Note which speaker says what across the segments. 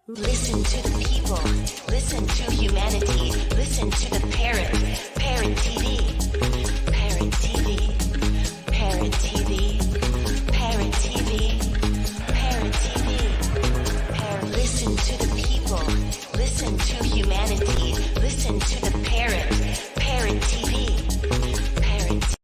Speaker 1: Listen to the people, listen to humanity, listen to the parrot, Parrot TV, Parrot TV, Parrot TV, Parrot TV, Parrot TV, Parrot. Listen to the people, listen to humanity, listen to the parrot, Parrot TV, Parrot TV.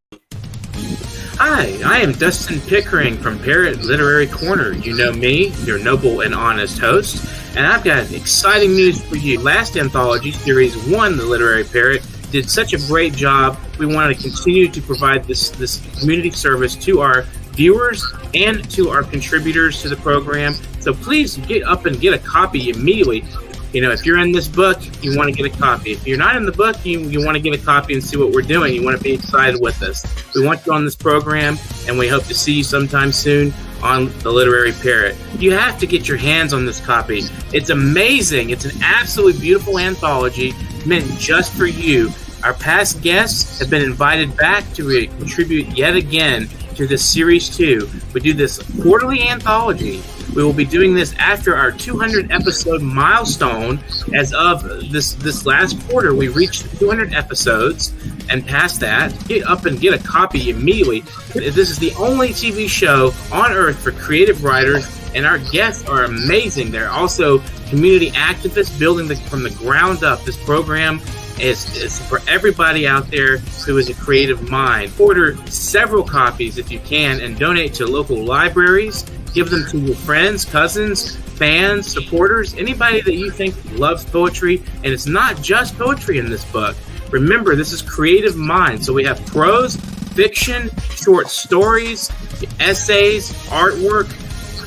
Speaker 2: Hi, I am Dustin Pickering from Parrot Literary Corner. You know me, your noble and honest host, and I've got exciting news for you. Last anthology, Series 1, The Literary Parrot, did such a great job. We wanted to continue to provide this community service to our viewers and to our contributors to the program. So please get up and get a copy immediately. You know, if you're in this book, you want to get a copy. If you're not in the book, you want to get a copy and see what we're doing. You want to be excited with us. We want you on this program, and we hope to see you sometime soon on The Literary Parrot. You have to get your hands on this copy. It's amazing. It's an absolutely beautiful anthology meant just for you. Our past guests have been invited back to contribute yet again to this Series 2. We do this quarterly anthology. We will be doing this after our 200 episode milestone. As of this last quarter, we reached 200 episodes, and past that, get up and get a copy immediately. This is the only TV show on earth for creative writers, and our guests are amazing. They're also community activists building from the ground up. This program is for everybody out there who is a creative mind. Order several copies if you can and donate to local libraries. Give them to your friends, cousins, fans, supporters, anybody that you think loves poetry. And it's not just poetry in this book. Remember, this is creative mind. So we have prose, fiction, short stories, essays, artwork,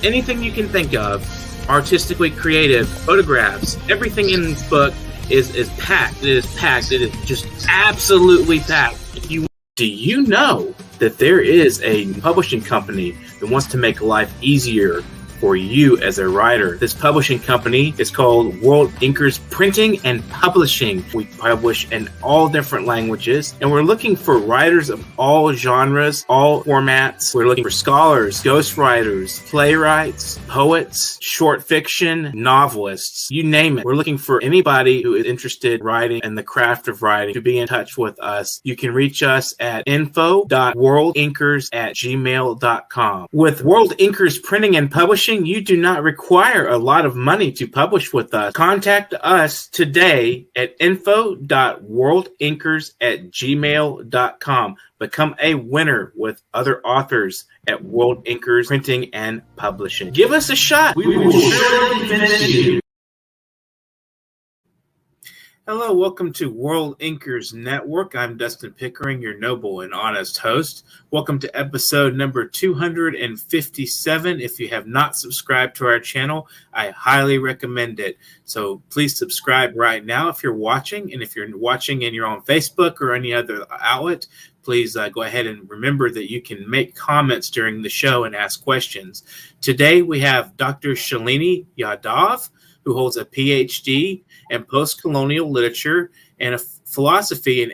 Speaker 2: anything you can think of, artistically creative, photographs. Everything in this book is packed. It is packed. It is just absolutely packed. Do you know that there is a publishing company that wants to make life easier for you as a writer? This publishing company is called World Inkers Printing and Publishing. We publish in all different languages, and we're looking for writers of all genres, all formats. We're looking for scholars, ghostwriters, playwrights, poets, short fiction, novelists, you name it. We're looking for anybody who is interested in writing and the craft of writing to be in touch with us. You can reach us at info.worldinkers@gmail.com. With World Inkers Printing and Publishing, you do not require a lot of money to publish with us. Contact us today at info.worldinkers@gmail.com. Become a winner with other authors at World Inkers Printing and Publishing. Give us a shot. We will surely finish you. Hello, welcome to World Inkers Network. I'm Dustin Pickering, your noble and honest host. Welcome to episode number 257. If you have not subscribed to our channel, I highly recommend it. So please subscribe right now if you're watching. And if you're watching and you're on Facebook or any other outlet, please go ahead and remember that you can make comments during the show and ask questions. Today we have Dr. Shalini Yadav, who holds a PhD in post-colonial literature and a philosophy in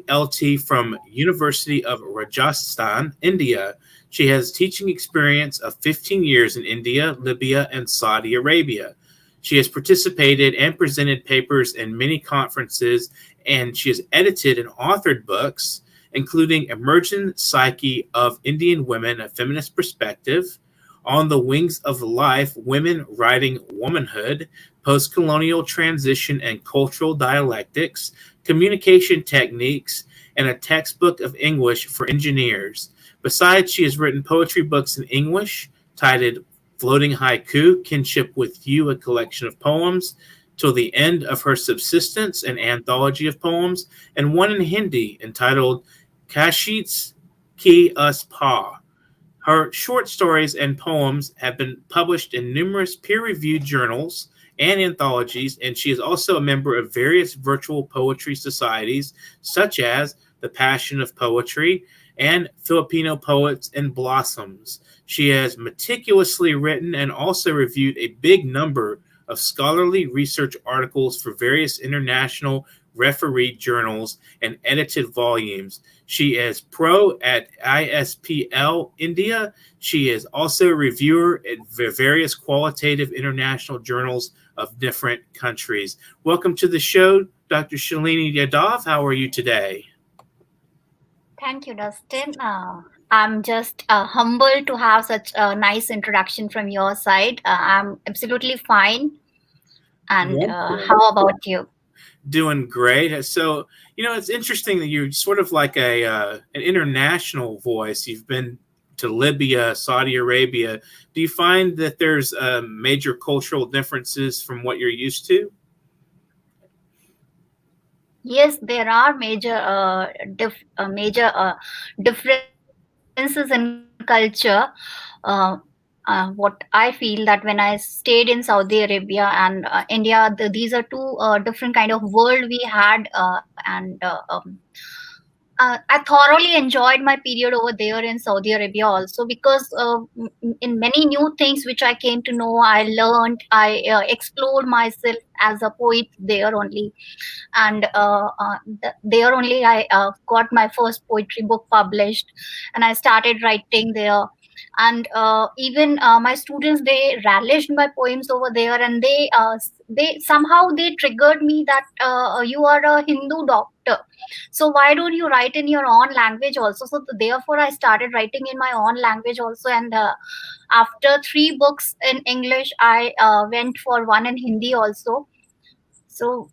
Speaker 2: ALT from University of Rajasthan, India. She has teaching experience of 15 years in India, Libya, and Saudi Arabia. She has participated and presented papers in many conferences, and she has edited and authored books, including Emergent Psyche of Indian Women, A Feminist Perspective, On the Wings of Life, Women Writing Womanhood, Post-Colonial Transition and Cultural Dialectics, Communication Techniques, and a textbook of English for engineers. Besides, she has written poetry books in English titled Floating Haiku, Kinship with You, a collection of poems, Till the End of Her Subsistence, an anthology of poems, and one in Hindi entitled Kashits Ki Us Pa. Her short stories and poems have been published in numerous peer-reviewed journals and anthologies, and she is also a member of various virtual poetry societies, such as The Passion of Poetry and Filipino Poets and Blossoms. She has meticulously written and also reviewed a big number of scholarly research articles for various international refereed journals, and edited volumes. She is pro at ISPL India. She is also a reviewer at various qualitative international journals of different countries. Welcome to the show, Dr. Shalini Yadav. How are you today?
Speaker 3: Thank you, Dustin. I'm just humbled to have such a nice introduction from your side. I'm absolutely fine. And how about you?
Speaker 2: Doing great. So, it's interesting that you're sort of like an international voice. You've been to Libya, Saudi Arabia. Do you find that there's major cultural differences from what you're used to?
Speaker 3: Yes, there are differences in culture. What I feel that when I stayed in Saudi Arabia and India, these are two different kind of world we had, I thoroughly enjoyed my period over there in Saudi Arabia also, because in many new things which I came to know, I learned, I explored myself as a poet there only. And there only I got my first poetry book published, and I started writing there. And even my students, they relished my poems over there, and they somehow they triggered me that you are a Hindu doctor, so why don't you write in your own language also? So therefore I started writing in my own language also. And after 3 books in English, I went for one in Hindi also. So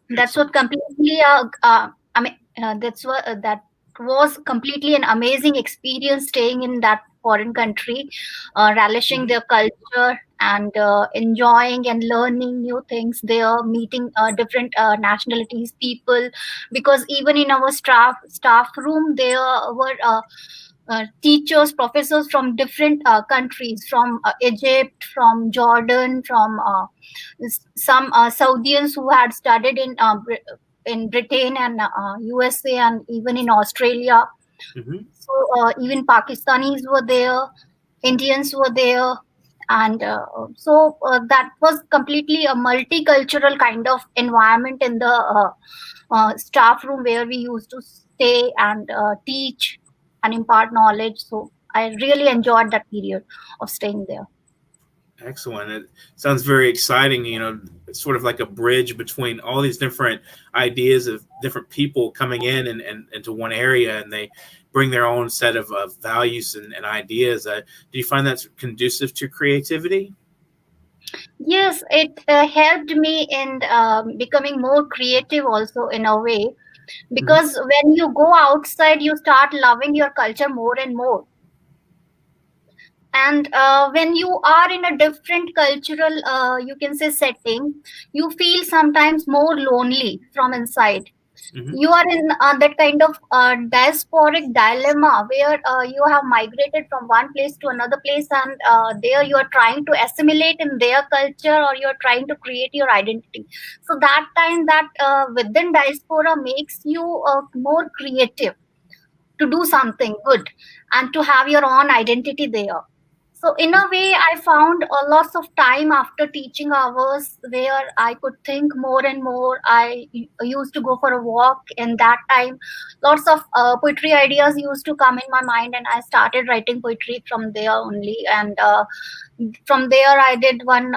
Speaker 3: that's what completely that was completely an amazing experience, staying in that foreign country, relishing their culture, and enjoying and learning new things there, meeting different nationalities people, because even in our staff room there were teachers, professors from different countries, from Egypt, from Jordan, from some Saudians who had studied in Britain and USA, and even in Australia.
Speaker 2: Mm-hmm.
Speaker 3: So even Pakistanis were there, Indians were there, and so that was completely a multicultural kind of environment in the staff room where we used to stay and teach and impart knowledge. So I really enjoyed that period of staying there.
Speaker 2: Excellent. It sounds very exciting. It's sort of like a bridge between all these different ideas of different people coming in and into one area, and they bring their own set of values and ideas. Do you find that's conducive to creativity?
Speaker 3: Yes, it helped me in becoming more creative also, in a way, because when you go outside, you start loving your culture more and more. And when you are in a different cultural, you can say, setting, you feel sometimes more lonely from inside. You are in that kind of diasporic dilemma where you have migrated from one place to another place, and there you are trying to assimilate in their culture, or you are trying to create your identity. So that time, that within diaspora makes you more creative to do something good and to have your own identity there. So in a way, I found lots of time after teaching hours where I could think more and more. I used to go for a walk in that time. Lots of poetry ideas used to come in my mind, and I started writing poetry from there only. And from there, I did one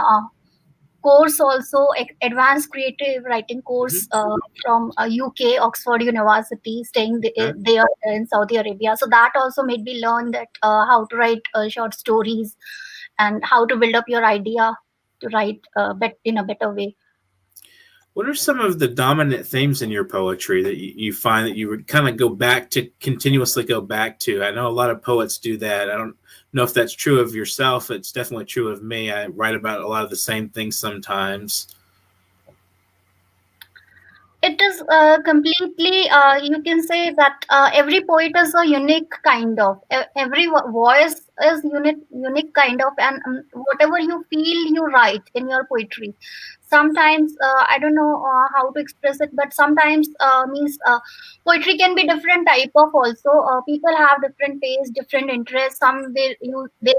Speaker 3: course also, advanced creative writing course from UK, Oxford University, staying there in Saudi Arabia. So that also made me learn that how to write short stories and how to build up your idea to write in a better way.
Speaker 2: What are some of the dominant themes in your poetry that you find that you would kind of continuously go back to? I know a lot of poets do that. I don't know if that's true of yourself. It's definitely true of me. I write about a lot of the same things sometimes.
Speaker 3: It is completely, you can say that every poet is a unique kind of, every voice is unique kind of, and whatever you feel, you write in your poetry. Sometimes, I don't know how to express it, but sometimes means poetry can be different type of also. People have different tastes, different interests. Some they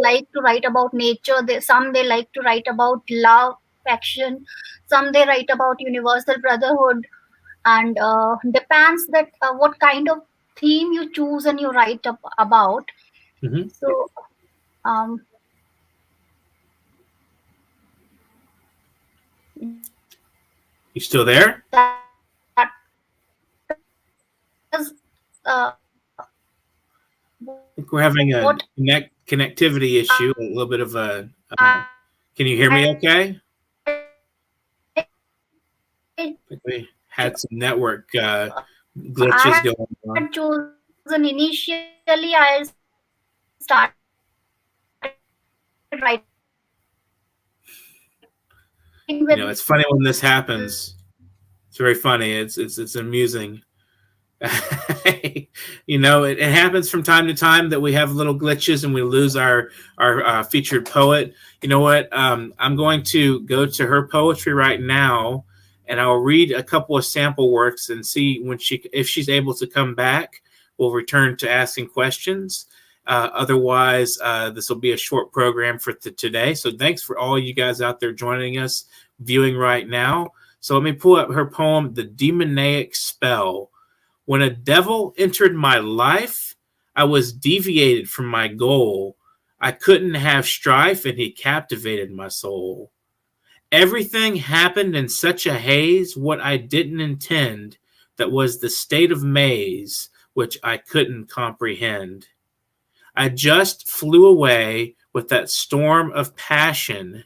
Speaker 3: like to write about nature. Some they like to write about love, affection. Some they write about universal brotherhood, and depends that what kind of theme you choose and you write about.
Speaker 2: Mm-hmm.
Speaker 3: So um,
Speaker 2: You still there?
Speaker 3: that is
Speaker 2: I think we're having a
Speaker 3: what
Speaker 2: connectivity issue, a little bit of a. Can you hear me
Speaker 3: I
Speaker 2: okay? I think we had some network glitches
Speaker 3: I
Speaker 2: going on.
Speaker 3: had chosen initially. I started writing
Speaker 2: You
Speaker 3: with
Speaker 2: know, it's funny when this happens. It's very funny. It's amusing. You know, it happens from time to time that we have little glitches and we lose our featured poet. You know what? I'm going to go to her poetry right now, and I'll read a couple of sample works and see when if she's able to come back. We'll return to asking questions. Otherwise, this will be a short program for today. So thanks for all you guys out there joining us, viewing right now. So let me pull up her poem, "The Demoniac Spell." When a devil entered my life, I was deviated from my goal. I couldn't have strife, and he captivated my soul. Everything happened in such a haze, what I didn't intend, that was the state of maze, which I couldn't comprehend. I just flew away with that storm of passion.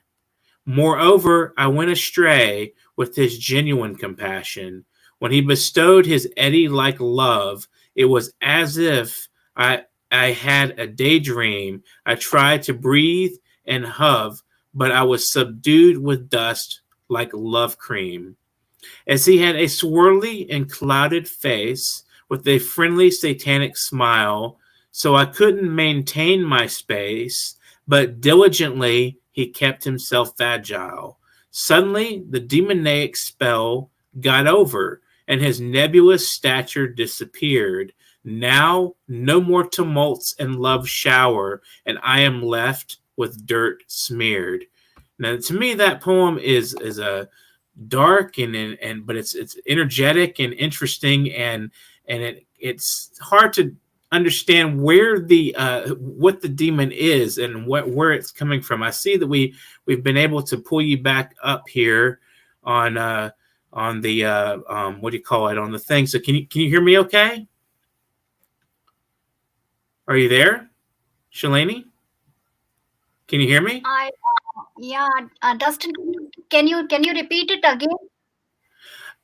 Speaker 2: Moreover, I went astray with his genuine compassion. When he bestowed his eddy-like love, it was as if I had a daydream. I tried to breathe and hove, but I was subdued with dust like love cream. As he had a swirly and clouded face with a friendly satanic smile, so I couldn't maintain my space, but diligently he kept himself agile. Suddenly the demoniac spell got over, and his nebulous stature disappeared. Now no more tumults and love shower, and I am left with dirt smeared. Now, to me, that poem is a dark and but it's energetic and interesting, and it's hard to understand where the what the demon is and where it's coming from. I see that we've been able to pull you back up here on the what do you call it, on the thing. So can you hear me okay? Are you there, Shalini? Can you hear me?
Speaker 3: yeah, Dustin, can you repeat it again?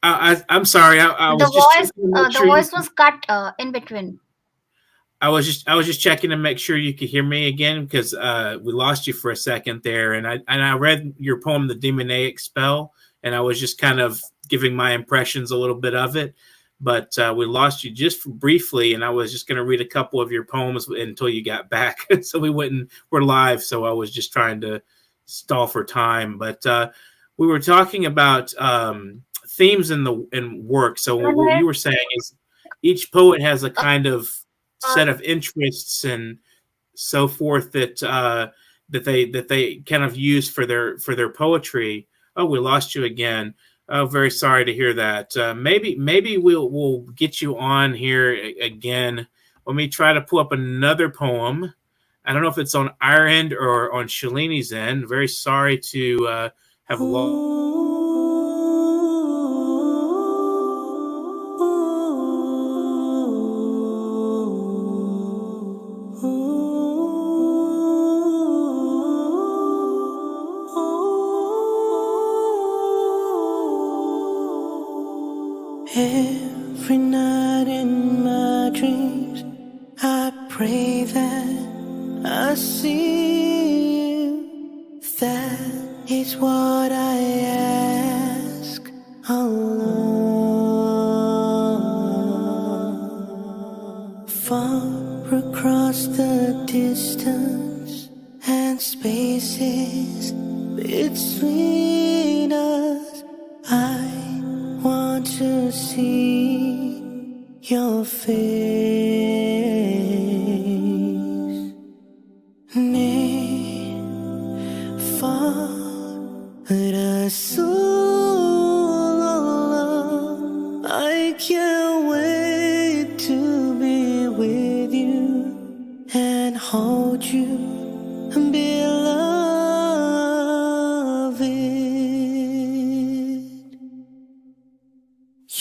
Speaker 2: I'm sorry. I was just checking to make
Speaker 3: The
Speaker 2: sure you.
Speaker 3: voice was cut in between.
Speaker 2: I was just checking to make sure you could hear me again, because we lost you for a second there, and I read your poem, "The Demoniac Spell," and I was just kind of giving my impressions a little bit of it, but we lost you just briefly, and I was just going to read a couple of your poems until you got back, so we're live, so I was just trying to stall for time, but we were talking about themes in work. So what you were saying is each poet has a kind of set of interests and so forth that that they kind of use for their poetry. Oh, we lost you again. Oh, very sorry to hear that. Maybe we'll get you on here again. Let me try to pull up another poem. I don't know if it's on our end or on Shalini's end. Very sorry to have lost.
Speaker 4: Every night in my dreams, I pray that I see you. That is what I ask alone. Far across the distance and spaces between us, I want to see your face. Near, far, Rasulullah, I can't wait to be with you and hold you and be loved.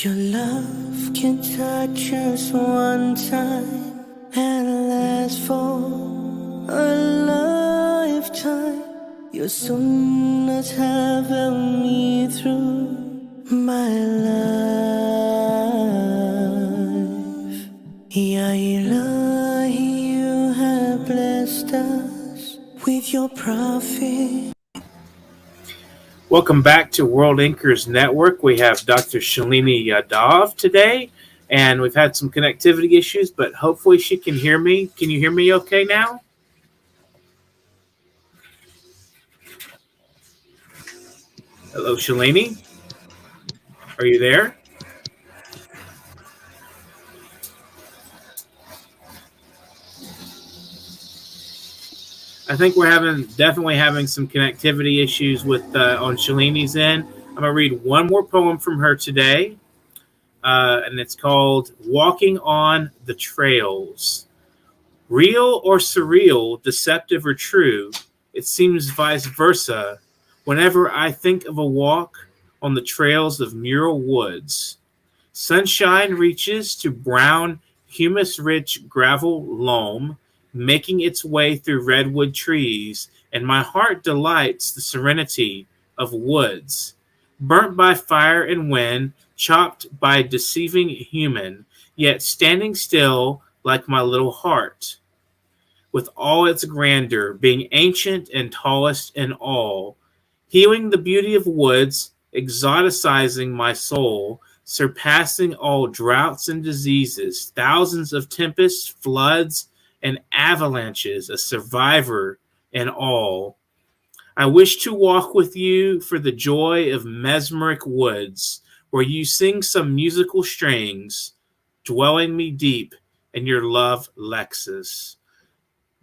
Speaker 4: Your love can touch us one time and last for a lifetime. Your sunnahs have helped me through my life. Ya Ilahi, you have blessed us with your prophet.
Speaker 2: Welcome back to World Inkers Network. We have Dr. Shalini Yadav today, and we've had some connectivity issues, but hopefully she can hear me. Can you hear me okay now? Hello, Shalini? Are you there? I think we're definitely having some connectivity issues with on Shalini's end. I'm going to read one more poem from her today, and it's called Walking on the Trails. Real or surreal, deceptive or true, it seems vice versa whenever I think of a walk on the trails of mural woods. Sunshine reaches to brown, humus-rich gravel loam, making its way through redwood trees, and my heart delights the serenity of woods. Burnt by fire and wind, chopped by deceiving human, yet standing still like my little heart. With all its grandeur, being ancient and tallest in all, healing the beauty of woods, exoticizing my soul, surpassing all droughts and diseases, thousands of tempests, floods, and avalanches, a survivor in all. I wish to walk with you for the joy of mesmeric woods, where you sing some musical strings, dwelling me deep in your love Lexus.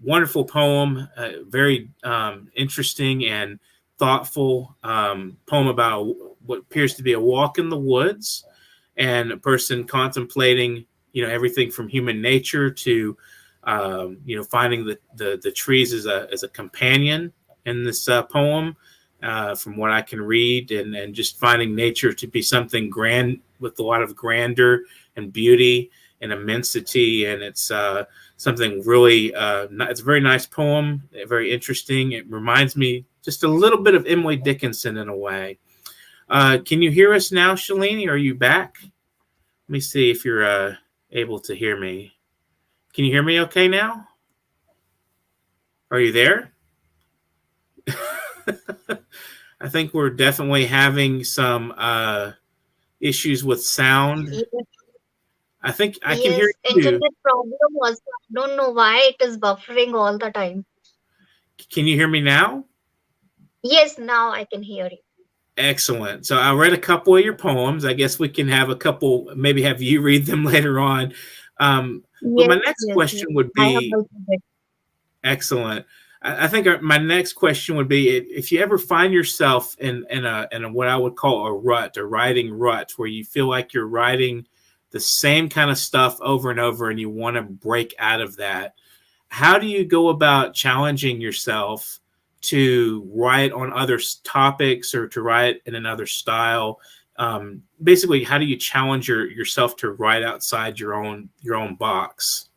Speaker 2: Wonderful poem, very interesting and thoughtful poem about what appears to be a walk in the woods and a person contemplating, everything from human nature to, finding the trees as a companion in this poem, from what I can read, and just finding nature to be something grand with a lot of grandeur and beauty and immensity. And it's something really, it's a very nice poem, very interesting. It reminds me just a little bit of Emily Dickinson in a way. Can you hear us now, Shalini? Are you back? Let me see if you're able to hear me. Can you hear me okay now? Are you there? I think we're definitely having some issues with sound.
Speaker 3: Yes.
Speaker 2: I think I can hear you.
Speaker 3: Internet problem also. I don't know why it is buffering all the time.
Speaker 2: Can you hear me now?
Speaker 3: Yes, now I can hear you.
Speaker 2: Excellent. So I read a couple of your poems. I guess we can have a couple, maybe have you read them later on. But my next question would be, excellent. I think my next question would be, if you ever find yourself in a what I would call a rut, a writing rut, where you feel like you're writing the same kind of stuff over and over and you want to break out of that, how do you go about challenging yourself to write on other topics or to write in another style? Basically, how do you challenge yourself to write outside your own box?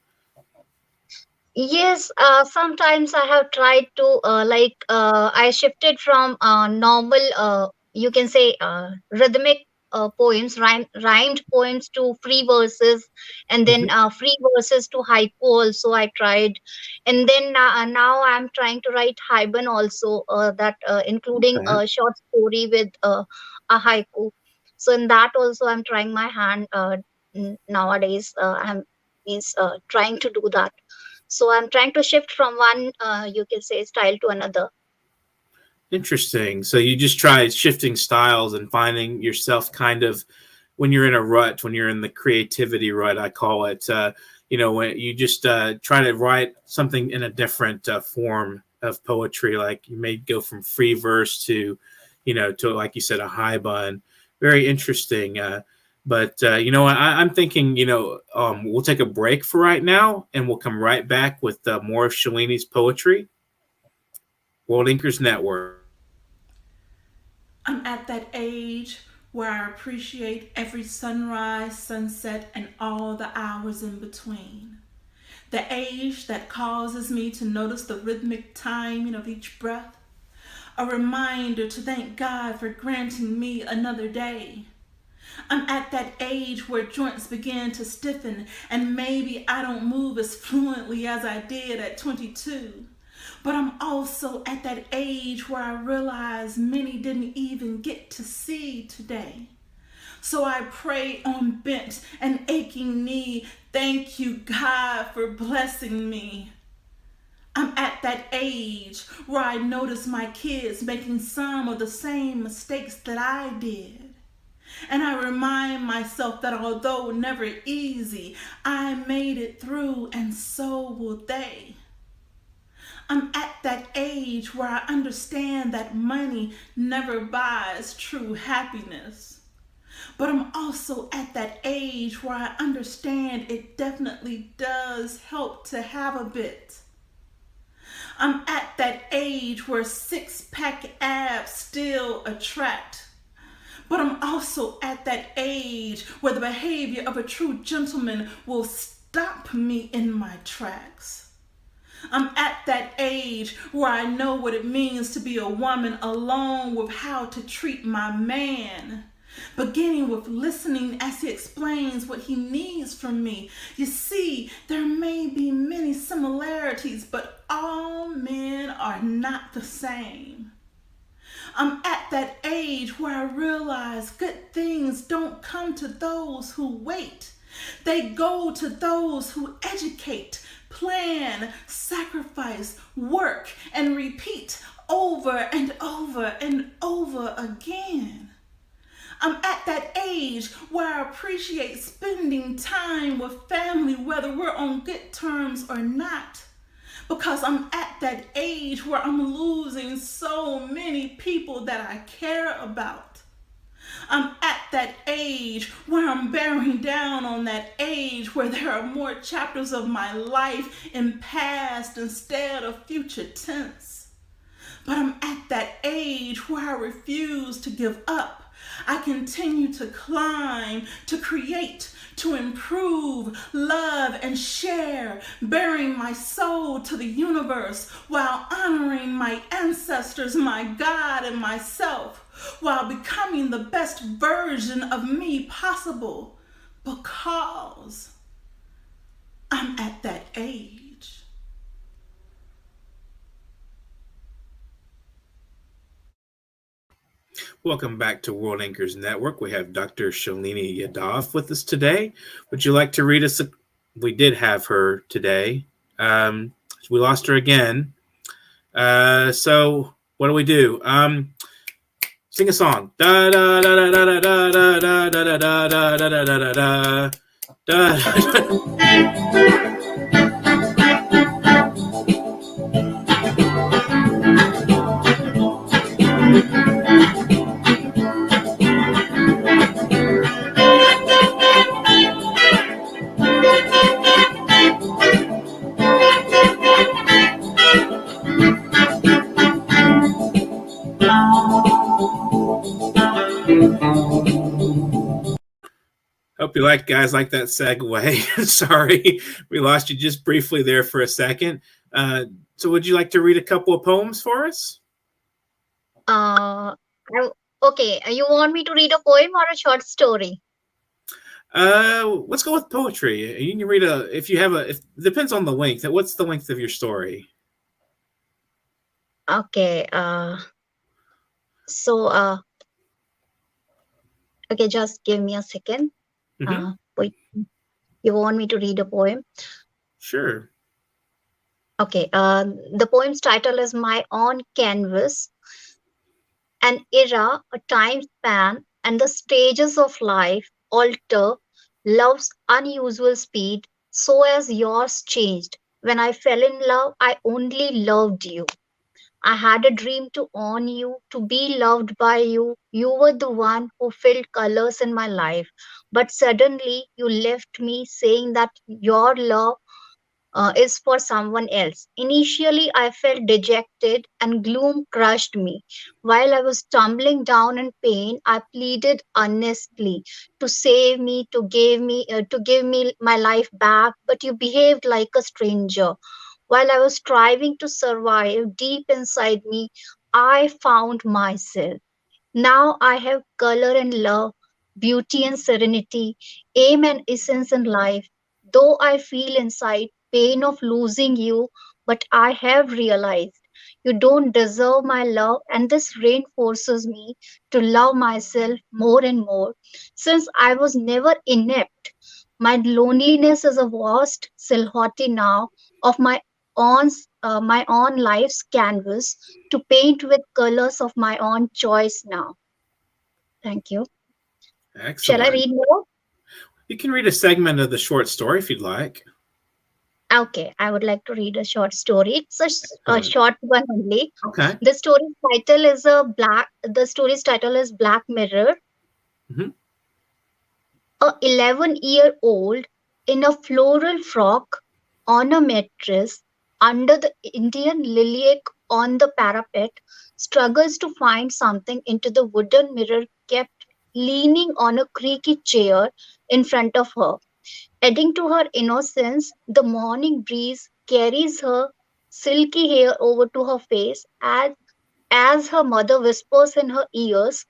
Speaker 3: Yes, sometimes I have tried to I shifted from normal, you can say, rhythmic poems, rhymed poems to free verses, and then free verses to haiku also I tried, and then now I'm trying to write haiban also, that including a short story with a haiku. So in that also I'm trying my hand nowadays. I'm trying to do that. So I'm trying to shift from one, you can say, style to another.
Speaker 2: Interesting. So you just try shifting styles and finding yourself kind of when you're in a rut, when you're in the creativity rut, I call it, when you just try to write something in a different form of poetry, like you may go from free verse to, to, like you said, a haiban. Very interesting. But you know, I'm thinking, you know, we'll take a break for right now, and we'll come right back with more of Shalini's poetry. World Inkers Network.
Speaker 5: I'm at that age where I appreciate every sunrise, sunset, and all the hours in between. The age that causes me to notice the rhythmic timing of each breath. A reminder to thank God for granting me another day. I'm at that age where joints begin to stiffen and maybe I don't move as fluently as I did at 22. But I'm also at that age where I realize many didn't even get to see today. So I pray on bent and aching knee, thank you, God, for blessing me. I'm at that age where I notice my kids making some of the same mistakes that I did. And I remind myself that although never easy, I made it through and so will they. I'm at that age where I understand that money never buys true happiness. But I'm also at that age where I understand it definitely does help to have a bit. I'm at that age where six-pack abs still attract. But I'm also at that age where the behavior of a true gentleman will stop me in my tracks. I'm at that age where I know what it means to be a woman alone with how to treat my man. Beginning with listening as he explains what he needs from me. You see, there may be many similarities, but all men are not the same. I'm at that age where I realize good things don't come to those who wait. They go to those who educate, plan, sacrifice, work, and repeat over and over and over again. I'm at that age where I appreciate spending time with family, whether we're on good terms or not. Because I'm at that age where I'm losing so many people that I care about. I'm at that age where I'm bearing down on that age where there are more chapters of my life in past instead of future tense. But I'm at that age where I refuse to give up. I continue to climb, to create, to improve, love, and share, bearing my soul to the universe while honoring my ancestors, my God, and myself, while becoming the best version of me possible, because I'm at that age.
Speaker 2: Welcome back to World Anchors Network. We have Dr. Shalini Yadav with us today. Would you like to read us? We did have her today. We lost her again. So what do we do? Sing a song. Da da da da da da da da da da da da da da da. Hope you guys like that segue. Sorry, we lost you just briefly there for a second. So would you like to read a couple of poems for us?
Speaker 3: Okay, you want me to read a poem or a short story?
Speaker 2: Let's go with poetry. You can read it depends on the length. What's the length of your story?
Speaker 3: Okay, okay, just give me a second. Wait, you want me to read a poem?
Speaker 2: Sure.
Speaker 3: Okay, the poem's title is My On Canvas. An era, a time span, and the stages of life alter love's unusual speed, so as yours changed. When I fell in love, I only loved you. I had a dream to own you, to be loved by you. You were the one who filled colors in my life. But suddenly you left me saying that your love is for someone else. Initially, I felt dejected and gloom crushed me. While I was tumbling down in pain, I pleaded earnestly to save me, to give me my life back. But you behaved like a stranger. While I was striving to survive deep inside me, I found myself. Now I have color and love, beauty and serenity, aim and essence in life. Though I feel inside pain of losing you, but I have realized you don't deserve my love, and this reinforces me to love myself more and more. Since I was never inept, my loneliness is a vast silhouette now of own, my own life's canvas to paint with colors of my own choice now. Thank you. Shall I
Speaker 2: Excellent.
Speaker 3: read more?
Speaker 2: You can read a segment of the short story if you'd like.
Speaker 3: Okay, I would like to read a short story. It's a
Speaker 2: Excellent.
Speaker 3: short one only.
Speaker 2: Okay.
Speaker 3: The story's title is Black Mirror.
Speaker 2: Mhm.
Speaker 3: A 11-year-old in a floral frock on a mattress under the Indian lilac on the parapet struggles to find something into the wooden mirror kept leaning on a creaky chair in front of her. Adding to her innocence, the morning breeze carries her silky hair over to her face as her mother whispers in her ears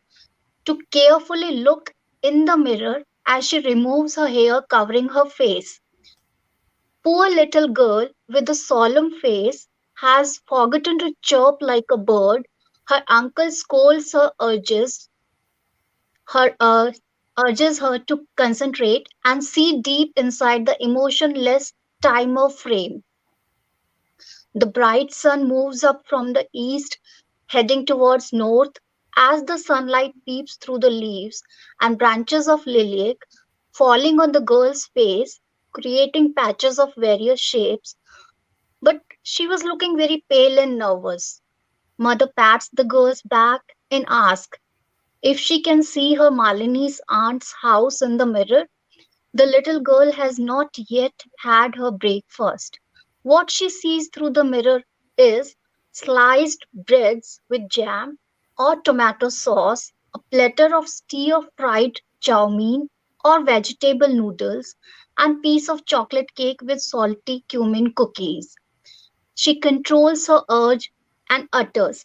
Speaker 3: to carefully look in the mirror as she removes her hair covering her face. Poor little girl with a solemn face has forgotten to chirp like a bird. Her uncle scolds her urges her to concentrate and see deep inside the emotionless timer frame. The bright sun moves up from the east, heading towards north as the sunlight peeps through the leaves and branches of lilac, falling on the girl's face, creating patches of various shapes. But she was looking very pale and nervous. Mother pats the girl's back and asks if she can see her Malini's aunt's house in the mirror. The little girl has not yet had her breakfast. What she sees through the mirror is sliced breads with jam or tomato sauce, a platter of stir-fried chow mein or vegetable noodles, and piece of chocolate cake with salty cumin cookies. She controls her urge and utters,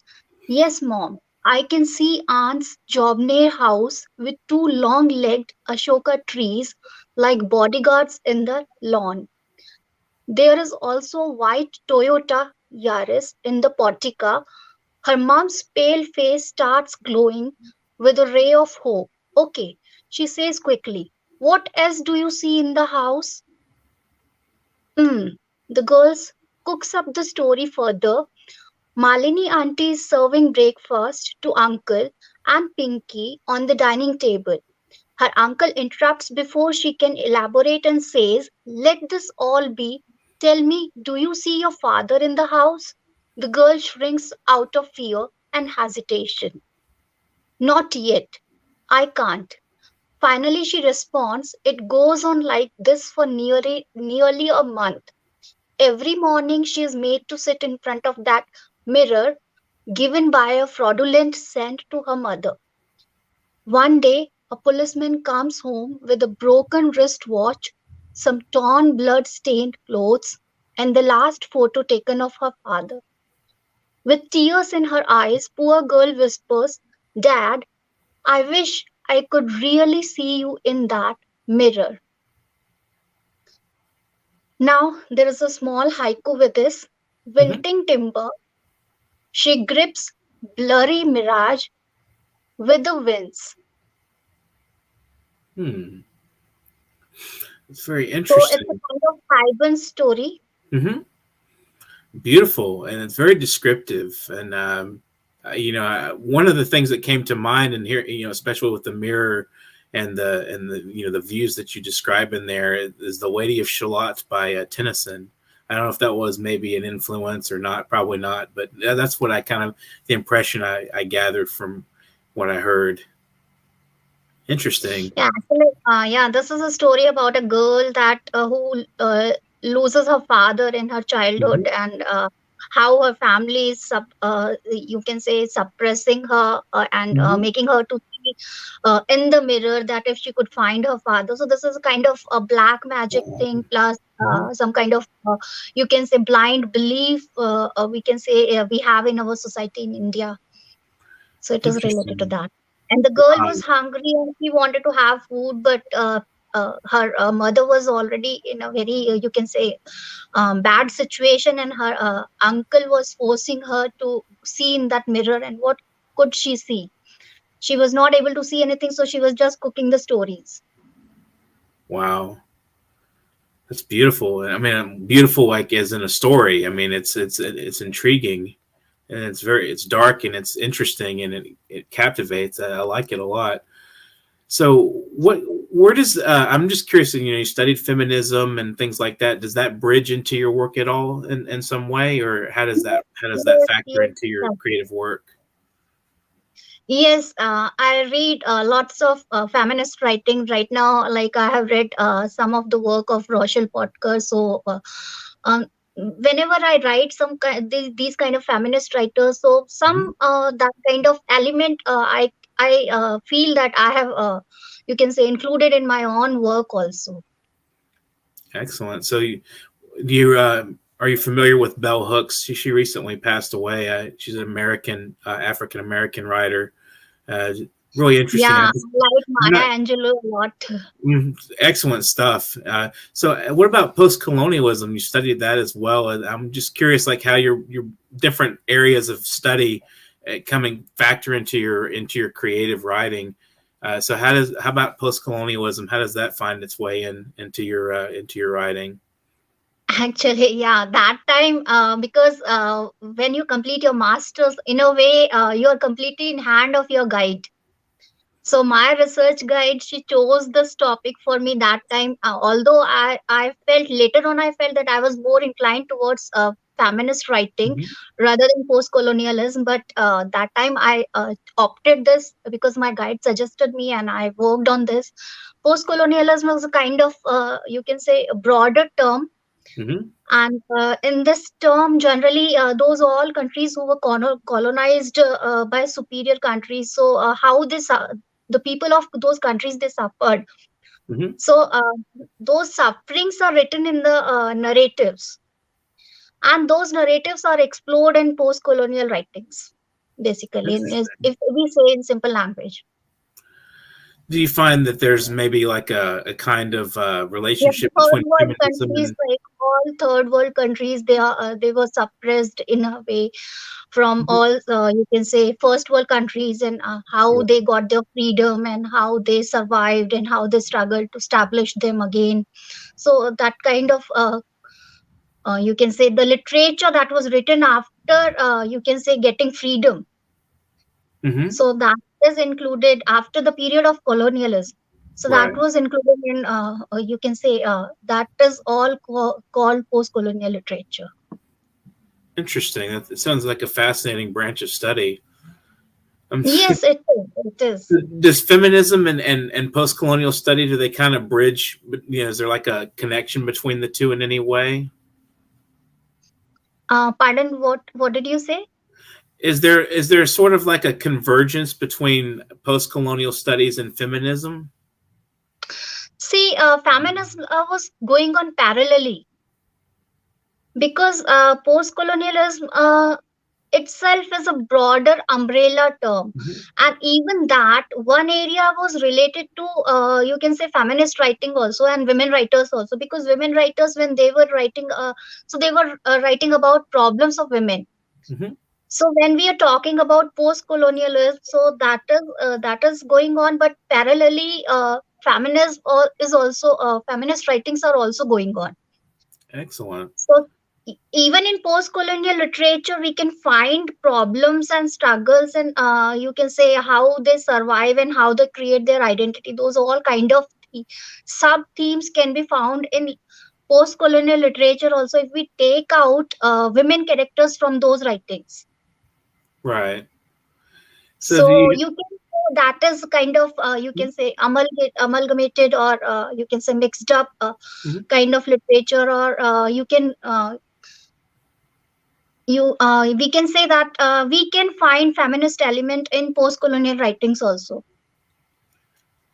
Speaker 3: "Yes, mom, I can see aunt's Jobney house with two long legged Ashoka trees like bodyguards in the lawn. There is also a white Toyota Yaris in the portico." Her mom's pale face starts glowing with a ray of hope. "Okay," she says quickly. "What else do you see in the house?" The girls cooks up the story further. Malini auntie is serving breakfast to uncle and Pinky on the dining table. Her uncle interrupts before she can elaborate and says, "Let this all be. Tell me, do you see your father in the house?" The girl shrinks out of fear and hesitation. "Not yet. I can't." Finally, she responds, "It goes on like this for nearly a month. Every morning she is made to sit in front of that mirror given by a fraudulent scent to her mother. One day, a policeman comes home with a broken wristwatch, some torn blood-stained clothes, and the last photo taken of her father. With tears in her eyes, poor girl whispers, "Dad, I wish I could really see you in that mirror." Now, there is a small haiku with this.
Speaker 2: Mhm.
Speaker 3: Wilting timber, she grips blurry mirage with the winds.
Speaker 2: Hmm. It's very
Speaker 3: So it's a
Speaker 2: interesting.
Speaker 3: kind of hibern story.
Speaker 2: Hmm. Beautiful, and it's very descriptive. And one of the things that came to mind, and here, especially with the mirror and the the views that you describe in there, is the Lady of Shalott by Tennyson. I don't know if that was maybe an influence or not, probably not, but that's what the impression I gathered from what I heard. Interesting.
Speaker 3: Yeah, actually, this is a story about a girl that who loses her father in her childhood, and how her family is you can say suppressing her, and making her to see in the mirror that if she could find her father. So this is a kind of a black magic thing, plus some kind of you can say blind belief. We can say we have in our society in India. So it is related to
Speaker 2: Interesting.
Speaker 3: that. And the girl was hungry and she wanted to have food, but her mother was already in a very, you can say, bad situation, and her uncle was forcing her to see in that mirror. And what could she see? She was not able to see anything, so she was just cooking the stories.
Speaker 2: Wow. That's beautiful. I mean, beautiful, like as in a story. I mean, it's intriguing, and it's dark and it's interesting, and it captivates. I like it a lot. So where does I'm just curious, you studied feminism and things like that. Does that bridge into your work at all in some way, or how does that factor
Speaker 3: Yes,
Speaker 2: into your creative work?
Speaker 3: yes, I read lots of feminist writing right now. Like I have read some of the work of Rochelle Potker. So um, whenever I write these kind of feminist writers, so some that kind of element I feel that I have you can say included in my own work also.
Speaker 2: Excellent. So you are you familiar with Bell Hooks? She recently passed away. She's an American African American writer. Really interesting.
Speaker 3: Yeah, I like Maya Angelou a lot.
Speaker 2: Excellent stuff. So, what about post-colonialism? You studied that as well. I'm just curious, like how your different areas of study factor into your creative writing. So, how about post-colonialism? How does that find its way into your writing?
Speaker 3: Actually, yeah, that time, because when you complete your masters, in a way, you are completely in hand of your guide. So my research guide, she chose this topic for me that time. Although I felt later on, I felt that I was more inclined towards feminist writing rather than post-colonialism. But that time I opted this because my guide suggested me, and I worked on this. Post-colonialism was a kind of, you can say, a broader term. And in this term, generally, those all countries who were colonized by superior countries. So how this the people of those countries, they suffered. So those sufferings are written in the narratives, and those narratives are explored in post-colonial writings, basically, if we say in simple language.
Speaker 2: Do you find that there's maybe like a kind of relationship
Speaker 3: third
Speaker 2: between
Speaker 3: world
Speaker 2: feminism
Speaker 3: countries,
Speaker 2: and
Speaker 3: like all third world countries, they were suppressed in a way from all you can say first world countries, and how they got their freedom and how they survived and how they struggled to establish them again. So that kind of you can say the literature that was written after you can say getting freedom. So that is included after the period of colonialism. So that was included in you can say that is all called post-colonial literature.
Speaker 2: Interesting. That sounds like a fascinating branch of study.
Speaker 3: Yes, it is. It is.
Speaker 2: Does feminism and post-colonial study, do they kind of bridge? Is there like a connection between the two in any way?
Speaker 3: Pardon, what did you say?
Speaker 2: Is there sort of like a convergence between post-colonial studies and feminism?
Speaker 3: See, feminism was going on parallelly, because post-colonialism itself is a broader umbrella term. And even that one area was related to you can say feminist writing also, and women writers also, because women writers, when they were writing so they were writing about problems of women. So when we are talking about post-colonialism, so that is going on, but parallelly feminism is also feminist writings are also going on.
Speaker 2: Excellent.
Speaker 3: So even in post-colonial literature, we can find problems and struggles, and you can say how they survive and how they create their identity. Those all kind of sub themes can be found in post-colonial literature also, if we take out women characters from those writings.
Speaker 2: Right. So
Speaker 3: So you can say that is kind of you can say amalgamated, or you can say mixed up
Speaker 2: Mhm.
Speaker 3: kind of literature, or you can you we can say that we can find feminist element in post-colonial writings also.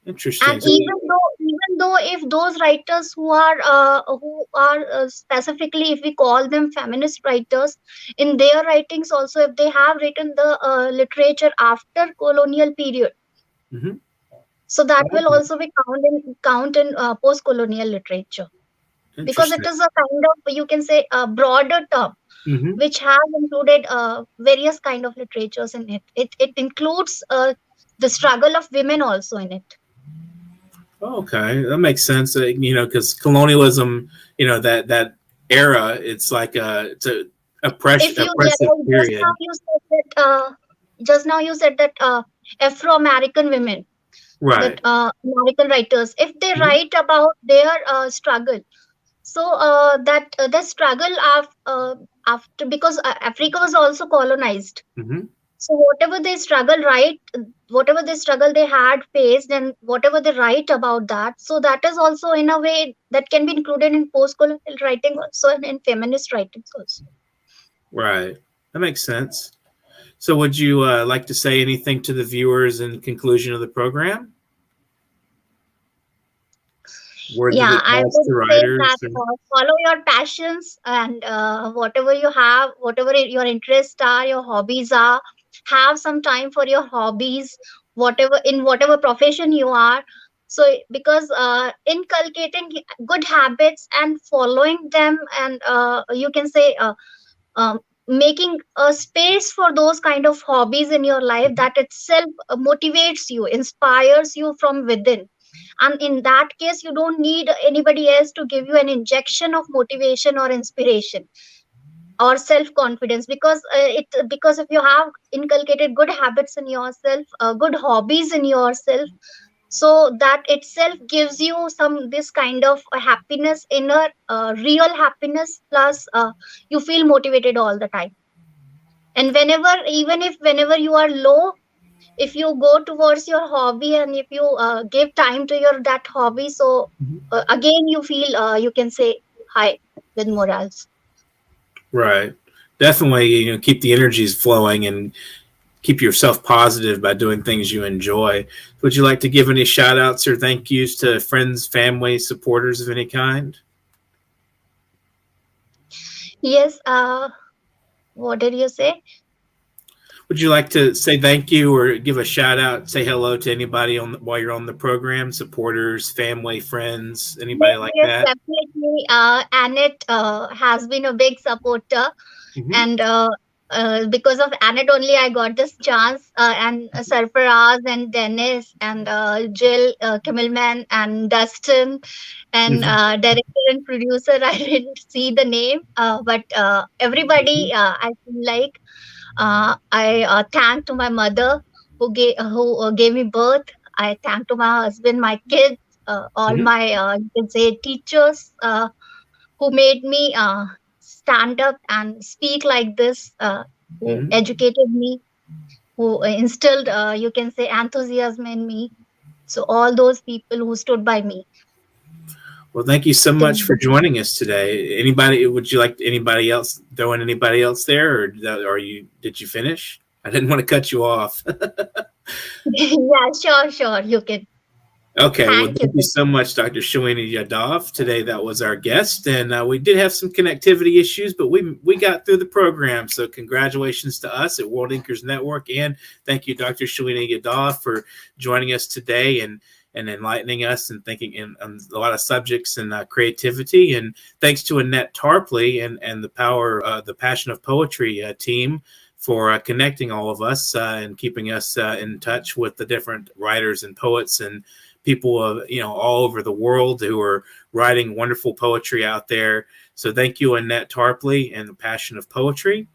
Speaker 2: Interesting.
Speaker 3: And
Speaker 2: So,
Speaker 3: even though if those writers who are specifically, if we call them feminist writers, in their writings also, if they have written the literature after colonial period,
Speaker 2: mhm.
Speaker 3: so that will
Speaker 2: Okay.
Speaker 3: also be count in post colonial literature, because it
Speaker 2: Interesting.
Speaker 3: is a kind of, you can say, a broader term
Speaker 2: Hmm.
Speaker 3: which has included various kind of literatures in it. It includes the struggle of women also in it.
Speaker 2: Okay, that makes sense. Because colonialism, that era, it's a
Speaker 3: If you
Speaker 2: oppressive period.
Speaker 3: just now you said that Afro American women, that
Speaker 2: Right.
Speaker 3: American writers, if they
Speaker 2: Hmm.
Speaker 3: write about their struggle, so that the struggle after, because Africa was also colonized,
Speaker 2: Hmm.
Speaker 3: so whatever they struggle they had faced, and whatever they write about that, so that is also in a way that can be included in post colonial writing also, and in feminist writings also.
Speaker 2: Right. That makes sense. So, would you like to say anything to the viewers in conclusion of the program? Words of
Speaker 3: Yeah, I
Speaker 2: advice
Speaker 3: would
Speaker 2: to
Speaker 3: say that
Speaker 2: writers?
Speaker 3: follow your passions, and whatever you have, whatever your interests are, your hobbies are, have some time for your hobbies, whatever in whatever profession you are. So, because inculcating good habits and following them, and you can say making a space for those kind of hobbies in your life, that itself motivates you, inspires you from within. And in that case, you don't need anybody else to give you an injection of motivation or inspiration or self confidence, because if you have inculcated good habits in yourself, good hobbies in yourself, so that itself gives you some this kind of happiness, inner real happiness, plus you feel motivated all the time. And whenever you are low, if you go towards your hobby, and if you give time to your that hobby, so again you feel, you can say, high with morals.
Speaker 2: Right. Definitely, keep the energies flowing and keep yourself positive by doing things you enjoy. Would you like to give any shout outs or thank yous to friends, family, supporters of any kind?
Speaker 3: Yes, what did you say?
Speaker 2: Would you like to say thank you or give a shout out, say hello to anybody while you're on the program? Supporters, family, friends, anybody
Speaker 3: Yes,
Speaker 2: like
Speaker 3: yes,
Speaker 2: that?
Speaker 3: definitely. Annette has been a big supporter,
Speaker 2: Mm-hmm.
Speaker 3: and because of Annette only, I got this chance. And Sarfaraz and Dennis and Jill Kimmelman and Dustin and
Speaker 2: Mm-hmm.
Speaker 3: director and producer. I didn't see the name, but everybody, I feel like I thank to my mother who gave me birth. I thank to my husband, my kids, all
Speaker 2: Mm-hmm.
Speaker 3: my you can say teachers, who made me stand up and speak like this, who
Speaker 2: Mm-hmm.
Speaker 3: educated me, who instilled, you can say, enthusiasm in me. So all those people who stood by me
Speaker 2: Well, thank you so
Speaker 3: till
Speaker 2: much for joining us today. Anybody? Would you like anybody else throwing anybody else there, or did you finish? I didn't want to cut you off.
Speaker 3: yeah, sure, sure, you can.
Speaker 2: Okay, well,
Speaker 3: Thank you.
Speaker 2: thank you so much, Dr. Shalini Yadav. Today, that was our guest, and we did have some connectivity issues, but we got through the program. So, congratulations to us at World Inkers Network, and thank you, Dr. Shalini Yadav, for joining us today and enlightening us and thinking in on a lot of subjects and creativity. And thanks to Annette Tarpley and the Passion of Poetry team for connecting all of us and keeping us in touch with the different writers and poets and people all over the world who are writing wonderful poetry out there. So thank you, Annette Tarpley and the Passion of Poetry.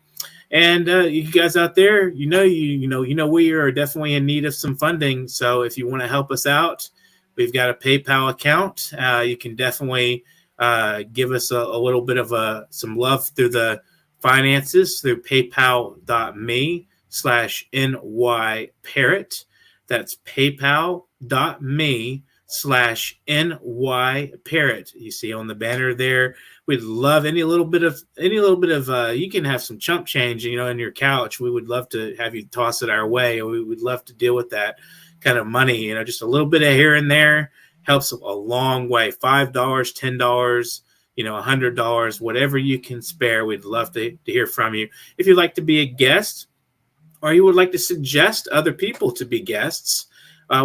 Speaker 2: And you guys out there, we are definitely in need of some funding. So if you want to help us out, we've got a PayPal account. You can definitely give us a little bit of some love through the finances through paypal.me/nyparrot. That's paypal.me/nyparrot. You see on the banner there. We'd love any little bit of you can have some chump change, in your couch. We would love to have you toss it our way. We would love to deal with that kind of money. Just a little bit of here and there helps a long way. $5, $10, $100, whatever you can spare. We'd love to hear from you. If you'd like to be a guest, or you would like to suggest other people to be guests,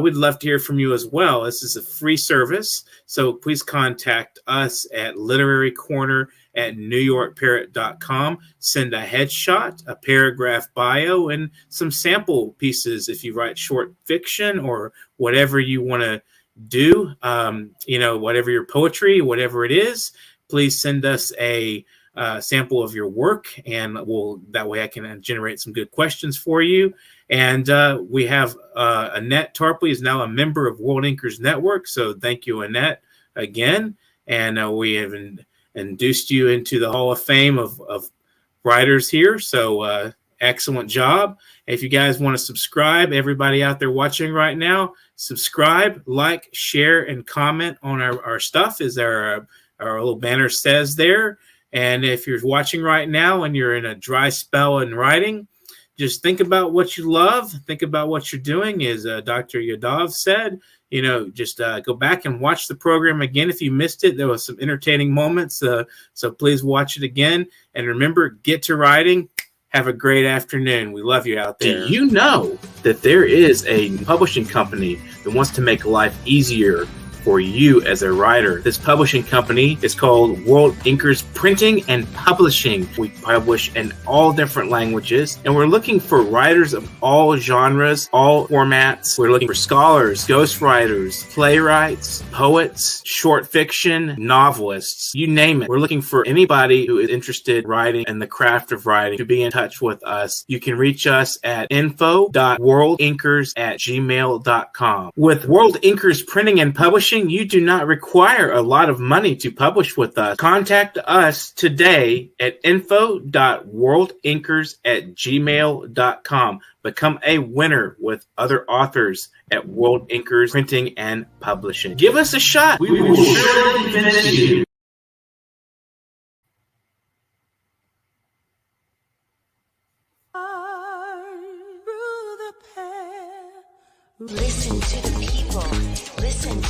Speaker 2: we'd love to hear from you as well. This is a free service, so please contact us at literarycorner@newyorkparrot.com. Send a headshot, a paragraph bio, and some sample pieces if you write short fiction or whatever you want to do. Whatever your poetry, whatever it is, please send us a sample of your work, and that way I can generate some good questions for you. And we have Annette Tarpley is now a member of World Inkers Network, so thank you, Annette, again. And we have induced you into the Hall of Fame of writers here, so excellent job. If you guys want to subscribe, everybody out there watching right now, subscribe, like, share, and comment on our stuff, as our little banner says there. And if you're watching right now and you're in a dry spell in writing, just think about what you love. Think about what you're doing. As Dr. Yadav said, just go back and watch the program again. If you missed it, there was some entertaining moments. So please watch it again. And remember, get to writing. Have a great afternoon. We love you out there. Do you know that there is a publishing company that wants to make life easier for you as a writer? This publishing company is called World Inkers Printing and Publishing. We publish in all different languages, and we're looking for writers of all genres, all formats. We're looking for scholars, ghostwriters, playwrights, poets, short fiction, novelists, you name it. We're looking for anybody who is interested in writing and the craft of writing to be in touch with us. You can reach us at info.worldinkers@gmail.com. With World Inkers Printing and Publishing, you do not require a lot of money to publish with us. Contact us today at info.worldinkers@gmail.com. Become a winner with other authors at World Inkers Printing and Publishing. Give us a shot. We will surely finish you.
Speaker 1: Listen to the people. Listen to